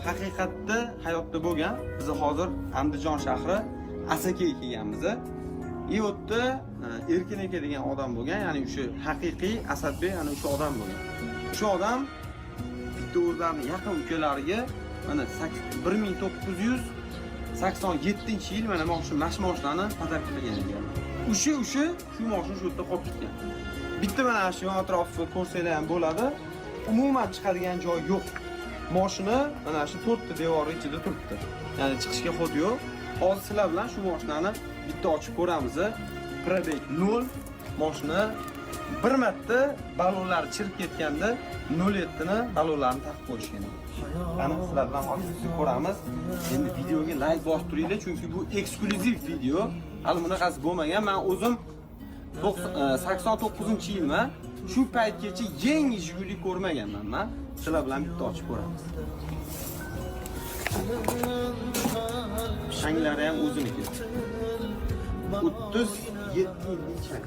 haqiqatda hayotda bo'lgan. Biz hozir Andijon shahri Asakaga kelganmiz. U yerda Erkin aka degan odam bo'lgan, ya'ni o'sha haqiqiy Asadbek, ana o'sha odam bo'lgan. Shu odam bitta o'zlarining yaqin ukalariga mana 1987-yil mana shu mashmoshlarni pazarga qilgan ekan. O'sha shu mashina shu yerda qolib ketgan. Bitta mana shu atrofni ko'rsanglar ham bo'ladi. Umuman chiqadigan joy yo'q. Mashina mana shu 4 ta devor ichida turibdi. Ya'ni chiqishga xod yo'q. Hozir sizlar bilan shu mashinani bitta ochib ko'ramiz. Probeg 0. Mashina bir marta balonlari chirib ketganda 07 ni balonlarini taqib qo'yishgan. Qani sizlar bilan hozir ko'ramiz. Endi videoga like bosib turinglar, chunki bu eksklyuziv video. Hali bunaqasi bo'lmagan. Men o'zim 89-yilman. Shu paytgacha yangi Jiguli ko'rmaganman men. Sizlar bilan bitta ochib ko'ramiz. Shanglari ham o'ziniki. 37 yillik shang.